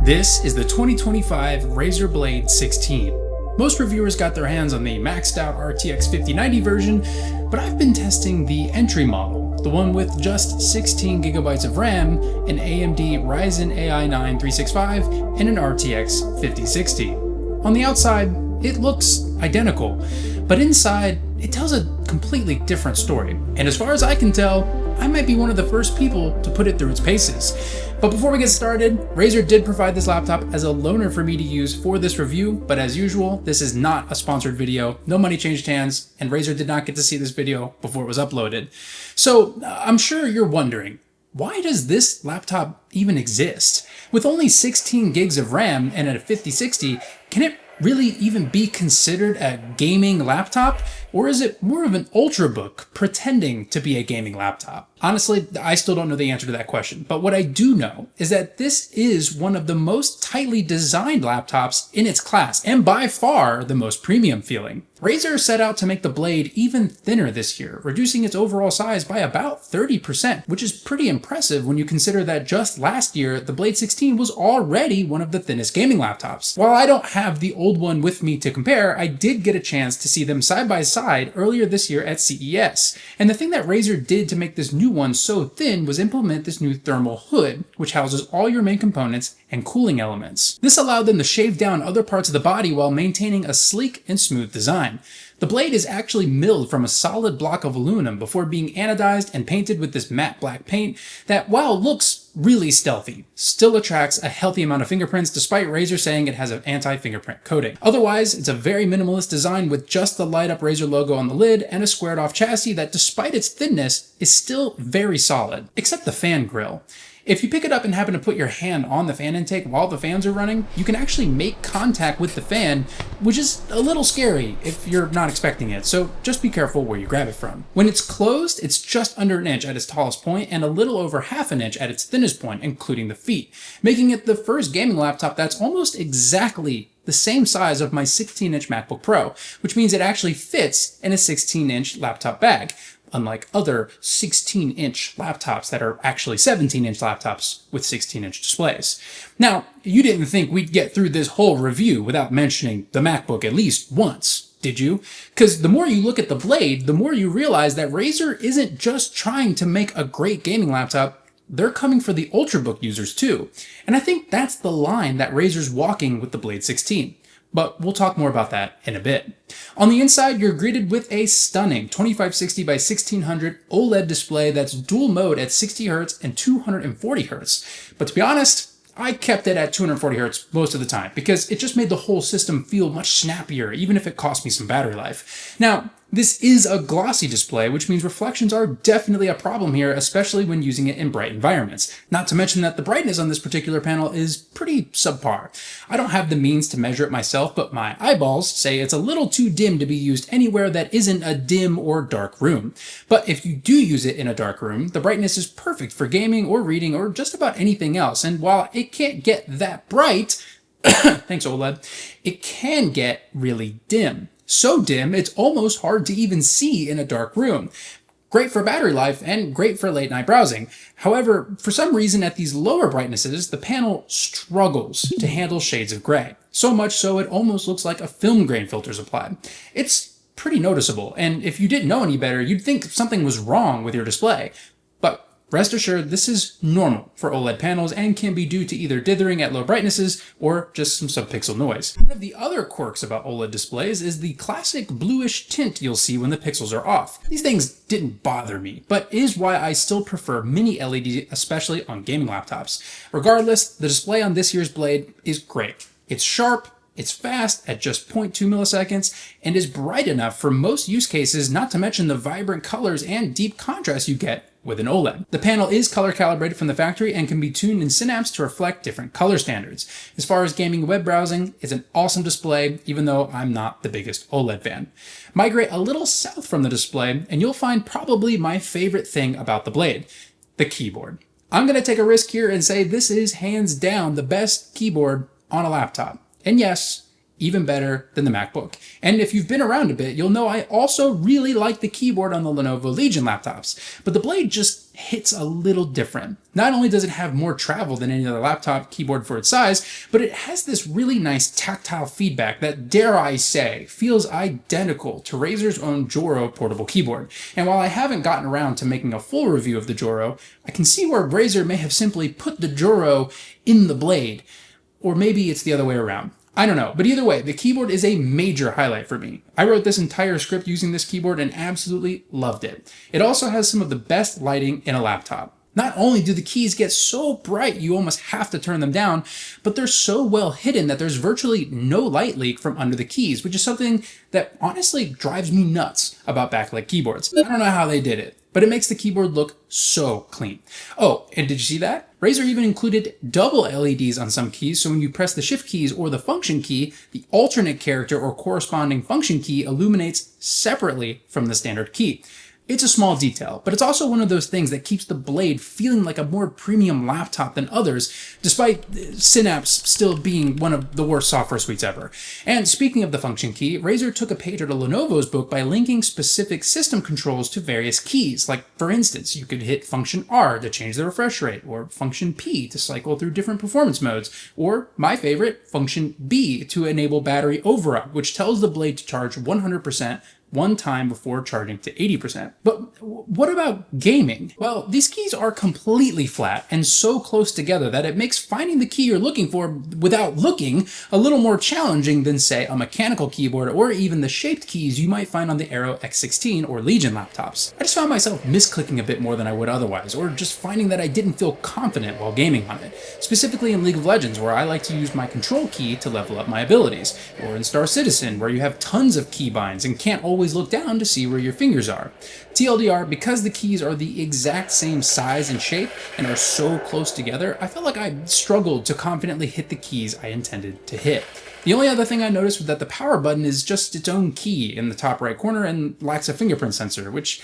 This is the 2025 Razer Blade 16. Most reviewers got their hands on the maxed out RTX 5090 version, but I've been testing the entry model, the one with just 16 gigabytes of RAM, an AMD Ryzen AI 9 365, and an RTX 5060. On the outside, it looks identical, but inside, it tells a completely different story. And as far as I can tell, I might be one of the first people to put it through its paces. But before we get started, Razer did provide this laptop as a loaner for me to use for this review, but as usual, this is not a sponsored video, no money changed hands, and Razer did not get to see this video before it was uploaded. So I'm sure you're wondering, why does this laptop even exist? With only 16 gigs of RAM and a 5060, can it really even be considered a gaming laptop? Or is it more of an ultrabook pretending to be a gaming laptop? Honestly, I still don't know the answer to that question, but what I do know is that this is one of the most tightly designed laptops in its class, and by far the most premium feeling. Razer set out to make the Blade even thinner this year, reducing its overall size by about 30%, which is pretty impressive when you consider that just last year, the Blade 16 was already one of the thinnest gaming laptops. While I don't have the old one with me to compare, I did get a chance to see them side by side earlier this year at CES. And the thing that Razer did to make this new one so thin was implement this new thermal hood, which houses all your main components and cooling elements. This allowed them to shave down other parts of the body while maintaining a sleek and smooth design. The Blade is actually milled from a solid block of aluminum before being anodized and painted with this matte black paint that, while looks really stealthy, still attracts a healthy amount of fingerprints despite Razer saying it has an anti-fingerprint coating. Otherwise, it's a very minimalist design with just the light up Razer logo on the lid and a squared off chassis that, despite its thinness, is still very solid, except the fan grille. If you pick it up and happen to put your hand on the fan intake while the fans are running, you can actually make contact with the fan, which is a little scary if you're not expecting it, so just be careful where you grab it from. When it's closed, it's just under an inch at its tallest point and a little over half an inch at its thinnest point, including the feet, making it the first gaming laptop that's almost exactly the same size of my 16-inch MacBook Pro, which means it actually fits in a 16-inch laptop bag, unlike other 16-inch laptops that are actually 17-inch laptops with 16-inch displays. Now, you didn't think we'd get through this whole review without mentioning the MacBook at least once, did you? Because the more you look at the Blade, the more you realize that Razer isn't just trying to make a great gaming laptop, they're coming for the Ultrabook users too. And I think that's the line that Razer's walking with the Blade 16. But we'll talk more about that in a bit. On the inside, you're greeted with a stunning 2560 by 1600 OLED display that's dual mode at 60 Hz and 240 Hz. But to be honest, I kept it at 240 Hz most of the time because it just made the whole system feel much snappier, even if it cost me some battery life. Now, this is a glossy display, which means reflections are definitely a problem here, especially when using it in bright environments. Not to mention that the brightness on this particular panel is pretty subpar. I don't have the means to measure it myself, but my eyeballs say it's a little too dim to be used anywhere that isn't a dim or dark room. But if you do use it in a dark room, the brightness is perfect for gaming or reading or just about anything else. And while it can't get that bright, thanks OLED, it can get really dim. So dim, it's almost hard to even see in a dark room. Great for battery life and great for late night browsing. However, for some reason at these lower brightnesses, the panel struggles to handle shades of gray. So much so it almost looks like a film grain filter's applied. It's pretty noticeable, and if you didn't know any better, you'd think something was wrong with your display. But rest assured, this is normal for OLED panels and can be due to either dithering at low brightnesses or just some subpixel noise. One of the other quirks about OLED displays is the classic bluish tint you'll see when the pixels are off. These things didn't bother me, but is why I still prefer mini LED, especially on gaming laptops. Regardless, the display on this year's Blade is great. It's sharp, it's fast at just 0.2 milliseconds, and is bright enough for most use cases, not to mention the vibrant colors and deep contrast you get with an OLED. The panel is color calibrated from the factory and can be tuned in Synapse to reflect different color standards. As far as gaming web browsing, it's an awesome display, even though I'm not the biggest OLED fan. Migrate a little south from the display, and you'll find probably my favorite thing about the Blade, the keyboard. I'm going to take a risk here and say this is hands down the best keyboard on a laptop. And yes, even better than the MacBook. And if you've been around a bit, you'll know I also really like the keyboard on the Lenovo Legion laptops, but the Blade just hits a little different. Not only does it have more travel than any other laptop keyboard for its size, but it has this really nice tactile feedback that, dare I say, feels identical to Razer's own Joro portable keyboard. And while I haven't gotten around to making a full review of the Joro, I can see where Razer may have simply put the Joro in the Blade. Or maybe it's the other way around. I don't know, but either way, the keyboard is a major highlight for me. I wrote this entire script using this keyboard and absolutely loved it. It also has some of the best lighting in a laptop. Not only do the keys get so bright you almost have to turn them down, but they're so well hidden that there's virtually no light leak from under the keys, which is something that honestly drives me nuts about backlit keyboards. I don't know how they did it, but it makes the keyboard look so clean. Oh, and did you see that? Razer even included double LEDs on some keys, so when you press the shift keys or the function key, the alternate character or corresponding function key illuminates separately from the standard key. It's a small detail, but it's also one of those things that keeps the Blade feeling like a more premium laptop than others, despite Synapse still being one of the worst software suites ever. And speaking of the function key, Razer took a page out of Lenovo's book by linking specific system controls to various keys. Like, for instance, you could hit function R to change the refresh rate, or function P to cycle through different performance modes, or, my favorite, function B to enable battery override, which tells the Blade to charge 100% one time before charging to 80%. But what about gaming? Well, these keys are completely flat and so close together that it makes finding the key you're looking for without looking a little more challenging than, say, a mechanical keyboard or even the shaped keys you might find on the Aero X16 or Legion laptops. I just found myself misclicking a bit more than I would otherwise, or just finding that I didn't feel confident while gaming on it. Specifically in League of Legends, where I like to use my control key to level up my abilities, or in Star Citizen, where you have tons of keybinds and can't always look down to see where your fingers are. TLDR, because the keys are the exact same size and shape and are so close together, I felt like I struggled to confidently hit the keys I intended to hit. The only other thing I noticed was that the power button is just its own key in the top right corner and lacks a fingerprint sensor, which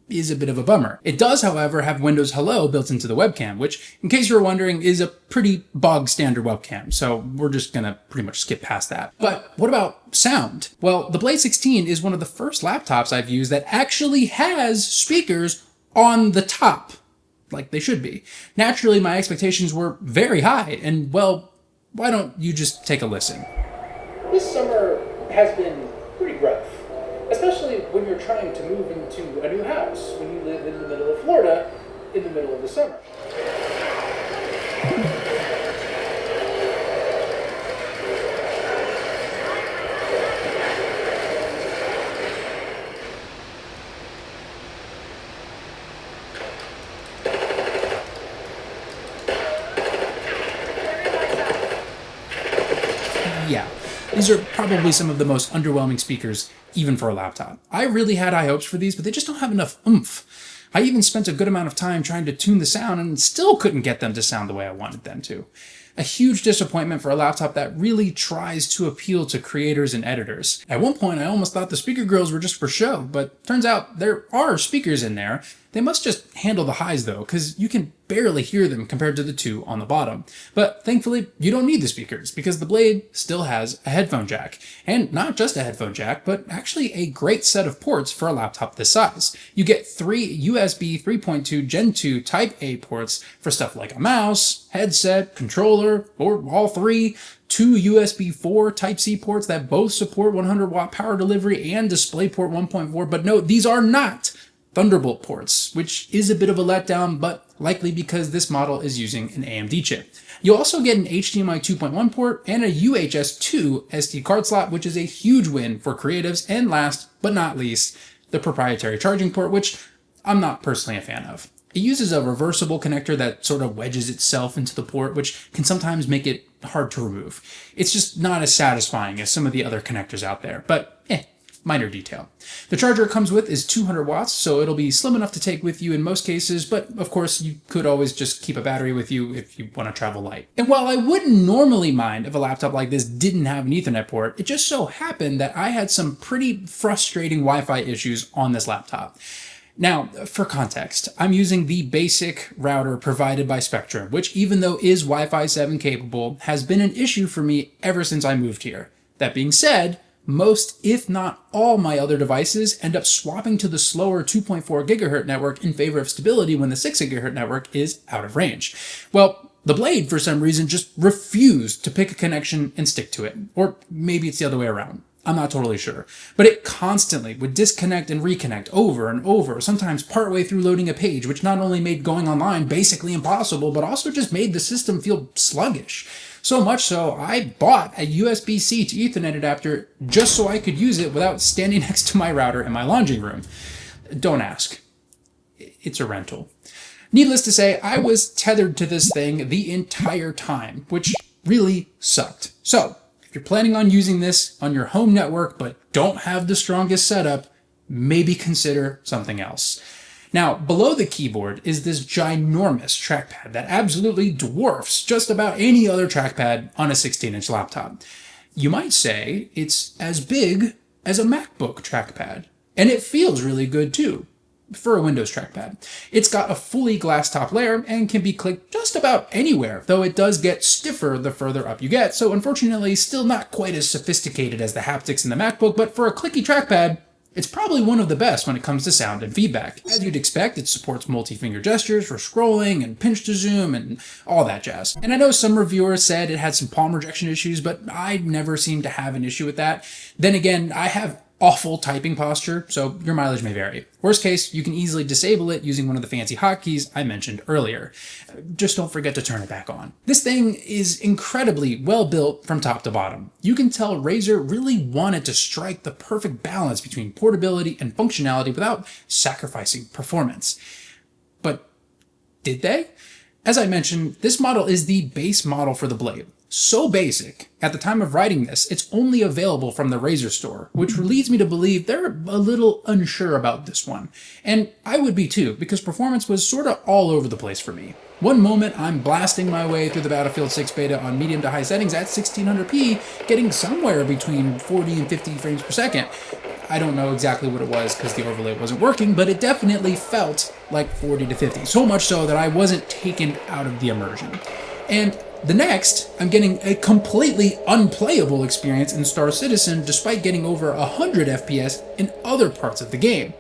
is a bit of a bummer. It does, however, have Windows Hello built into the webcam, which, in case you're wondering, is a pretty bog standard webcam, so we're just gonna pretty much skip past that. But what about sound? Well, the Blade 16 is one of the first laptops I've used that actually has speakers on the top, like they should be. Naturally, my expectations were very high, and well, why don't you just take a listen? This summer has been pretty rough, especially when you're trying to move into a new house, when you live in the middle of Florida in the middle of the summer. Yeah, these are probably some of the most underwhelming speakers, even for a laptop. I really had high hopes for these, but they just don't have enough oomph. I even spent a good amount of time trying to tune the sound and still couldn't get them to sound the way I wanted them to. A huge disappointment for a laptop that really tries to appeal to creators and editors. At one point, I almost thought the speaker grills were just for show, but turns out there are speakers in there. They must just handle the highs though, because you can barely hear them compared to the two on the bottom. But thankfully, you don't need the speakers, because the Blade still has a headphone jack. And not just a headphone jack, but actually a great set of ports for a laptop this size. You get 3 USB 3.2 Gen 2 Type A ports for stuff like a mouse, headset, controller, or all three, 2 USB 4 Type-C ports that both support 100 watt power delivery and DisplayPort 1.4, but no, these are not Thunderbolt ports, which is a bit of a letdown, but likely because this model is using an AMD chip. You'll also get an HDMI 2.1 port and a UHS 2 SD card slot, which is a huge win for creatives, and last but not least, the proprietary charging port, which I'm not personally a fan of. It uses a reversible connector that sort of wedges itself into the port, which can sometimes make it hard to remove. It's just not as satisfying as some of the other connectors out there, but minor detail. The charger it comes with is 200 watts, so it'll be slim enough to take with you in most cases, but of course you could always just keep a battery with you if you want to travel light. And while I wouldn't normally mind if a laptop like this didn't have an Ethernet port, it just so happened that I had some pretty frustrating Wi-Fi issues on this laptop. Now, for context, I'm using the basic router provided by Spectrum, which even though is Wi-Fi 7 capable, has been an issue for me ever since I moved here. That being said, most, if not all, my other devices end up swapping to the slower 2.4 gigahertz network in favor of stability when the 6 gigahertz network is out of range. Well, the Blade, for some reason, just refused to pick a connection and stick to it. Or maybe it's the other way around. I'm not totally sure. But it constantly would disconnect and reconnect over and over, sometimes partway through loading a page, which not only made going online basically impossible, but also just made the system feel sluggish. So much so, I bought a USB-C to Ethernet adapter just so I could use it without standing next to my router in my laundry room. Don't ask. It's a rental. Needless to say, I was tethered to this thing the entire time, which really sucked. So, if you're planning on using this on your home network but don't have the strongest setup, maybe consider something else. Now, below the keyboard is this ginormous trackpad that absolutely dwarfs just about any other trackpad on a 16-inch laptop. You might say it's as big as a MacBook trackpad, and it feels really good too, for a Windows trackpad. It's got a fully glass top layer and can be clicked just about anywhere, though it does get stiffer the further up you get, so unfortunately still not quite as sophisticated as the haptics in the MacBook, but for a clicky trackpad, it's probably one of the best when it comes to sound and feedback. As you'd expect, it supports multi-finger gestures for scrolling and pinch to zoom and all that jazz. And I know some reviewers said it had some palm rejection issues, but I never seem to have an issue with that. Then again, I have awful typing posture, so your mileage may vary. Worst case, you can easily disable it using one of the fancy hotkeys I mentioned earlier. Just don't forget to turn it back on. This thing is incredibly well built from top to bottom. You can tell Razer really wanted to strike the perfect balance between portability and functionality without sacrificing performance. But did they? As I mentioned, this model is the base model for the Blade. So basic, at the time of writing this, it's only available from the Razer store, which leads me to believe they're a little unsure about this one. And I would be too, because performance was sort of all over the place for me. One moment, I'm blasting my way through the Battlefield 6 beta on medium to high settings at 1600p, getting somewhere between 40 and 50 frames per second. I don't know exactly what it was because the overlay wasn't working, but it definitely felt like 40 to 50. So much so that I wasn't taken out of the immersion. And the next, I'm getting a completely unplayable experience in Star Citizen despite getting over 100 FPS in other parts of the game.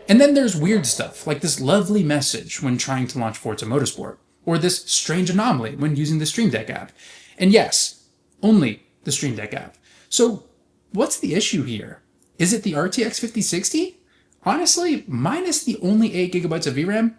And then there's weird stuff, like this lovely message when trying to launch Forza Motorsport, or this strange anomaly when using the Stream Deck app. And yes, only the Stream Deck app. So what's the issue here? Is it the RTX 5060? Honestly, minus the only 8GB of VRAM,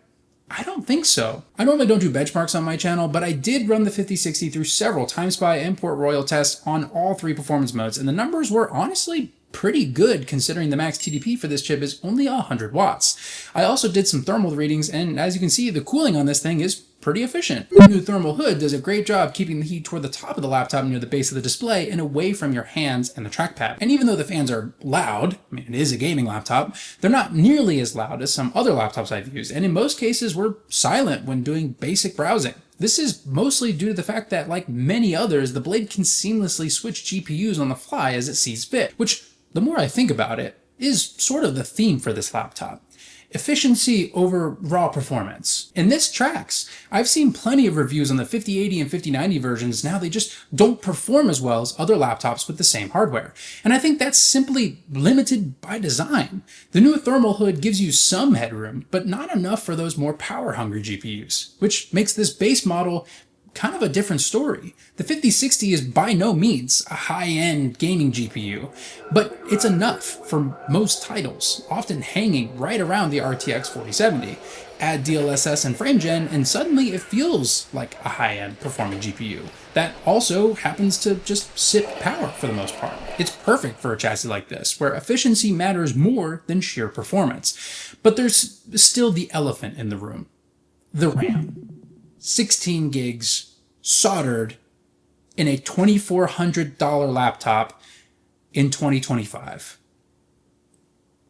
I don't think so. I normally don't do benchmarks on my channel, but I did run the 5060 through several TimeSpy and Port Royal tests on all three performance modes, and the numbers were honestly pretty good considering the max TDP for this chip is only 100 watts. I also did some thermal readings, and as you can see, the cooling on this thing is pretty efficient. The new thermal hood does a great job keeping the heat toward the top of the laptop near the base of the display and away from your hands and the trackpad. And even though the fans are loud, I mean, it is a gaming laptop, they're not nearly as loud as some other laptops I've used, and in most cases were silent when doing basic browsing. This is mostly due to the fact that, like many others, the Blade can seamlessly switch GPUs on the fly as it sees fit, which, the more I think about it, is sort of the theme for this laptop. Efficiency over raw performance. And this tracks. I've seen plenty of reviews on the 5080 and 5090 versions. Now they just don't perform as well as other laptops with the same hardware. And I think that's simply limited by design. The new thermal hood gives you some headroom, but not enough for those more power-hungry GPUs, which makes this base model kind of a different story. The 5060 is by no means a high-end gaming GPU, but it's enough for most titles, often hanging right around the RTX 4070. Add DLSS and FrameGen, and suddenly it feels like a high-end performing GPU that also happens to just sip power for the most part. It's perfect for a chassis like this, where efficiency matters more than sheer performance. But there's still the elephant in the room: the RAM. 16 gigs soldered in a $2,400 laptop in 2025.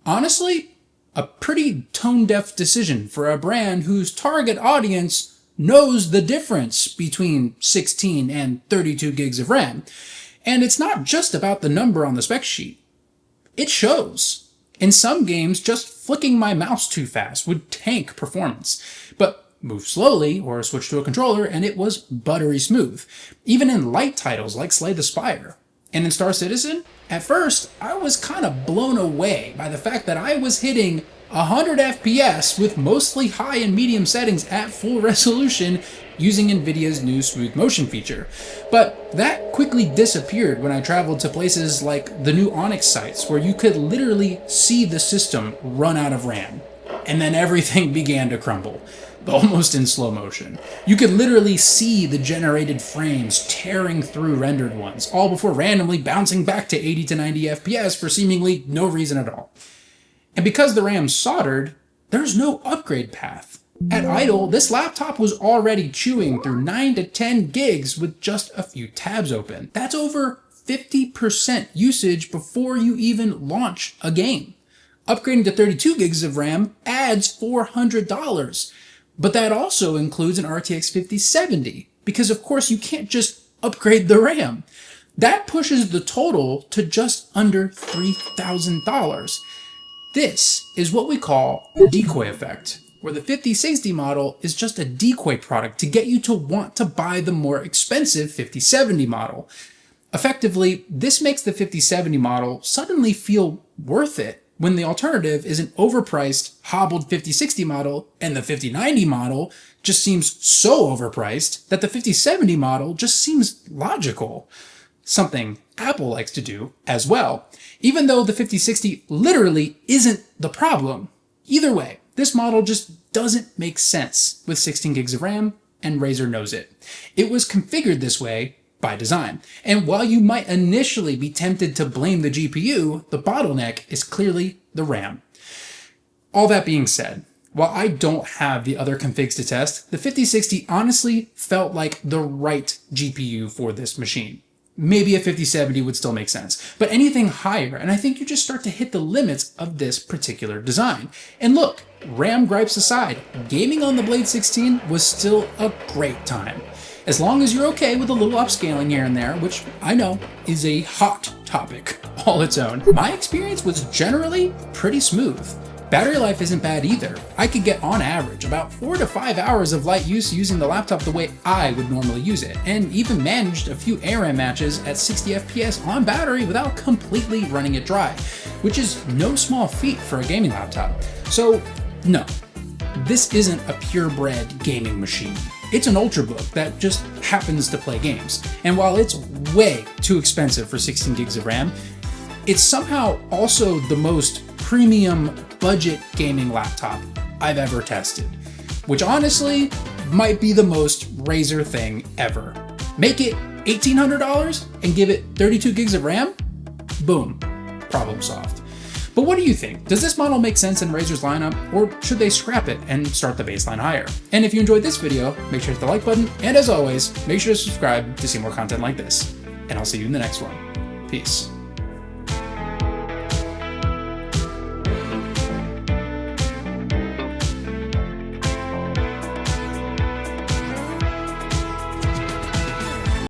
Honestly, a pretty tone-deaf decision for a brand whose target audience knows the difference between 16 and 32 gigs of RAM. And it's not just about the number on the spec sheet. It shows. In some games, just flicking my mouse too fast would tank performance. But move slowly or switch to a controller and it was buttery smooth, even in light titles like Slay the Spire. And in Star Citizen, at first, I was kind of blown away by the fact that I was hitting 100 FPS with mostly high and medium settings at full resolution using NVIDIA's new smooth motion feature. But that quickly disappeared when I traveled to places like the new Onyx sites where you could literally see the system run out of RAM. And then everything began to crumble, almost in slow motion. You could literally see the generated frames tearing through rendered ones, all before randomly bouncing back to 80 to 90 FPS for seemingly no reason at all. And because the RAM's soldered, there's no upgrade path. At idle, this laptop was already chewing through 9 to 10 gigs with just a few tabs open. That's over 50% usage before you even launch a game. Upgrading to 32 gigs of RAM adds $400, but that also includes an RTX 5070, because of course you can't just upgrade the RAM. That pushes the total to just under $3,000. This is what we call the decoy effect, where the 5060 model is just a decoy product to get you to want to buy the more expensive 5070 model. Effectively, this makes the 5070 model suddenly feel worth it when the alternative is an overpriced, hobbled 5060 model, and the 5090 model just seems so overpriced that the 5070 model just seems logical. Something Apple likes to do as well, even though the 5060 literally isn't the problem. Either way, this model just doesn't make sense with 16 gigs of RAM, and Razer knows it. It was configured this way by design. And while you might initially be tempted to blame the GPU, the bottleneck is clearly the RAM. All that being said, while I don't have the other configs to test, the 5060 honestly felt like the right GPU for this machine. Maybe a 5070 would still make sense, but anything higher, and I think you just start to hit the limits of this particular design. And look, RAM gripes aside, gaming on the Blade 16 was still a great time. As long as you're okay with a little upscaling here and there, which I know is a hot topic all its own. My experience was generally pretty smooth. Battery life isn't bad either. I could get on average about 4 to 5 hours of light use using the laptop the way I would normally use it, and even managed a few ARAM matches at 60 FPS on battery without completely running it dry, which is no small feat for a gaming laptop. So no, this isn't a purebred gaming machine. It's an ultrabook that just happens to play games. And while it's way too expensive for 16 gigs of RAM, it's somehow also the most premium budget gaming laptop I've ever tested, which honestly might be the most Razer thing ever. Make it $1,800 and give it 32 gigs of RAM? Boom, problem solved. But what do you think? Does this model make sense in Razer's lineup, or should they scrap it and start the baseline higher? And if you enjoyed this video, make sure to hit the like button, and as always, make sure to subscribe to see more content like this. And I'll see you in the next one. Peace.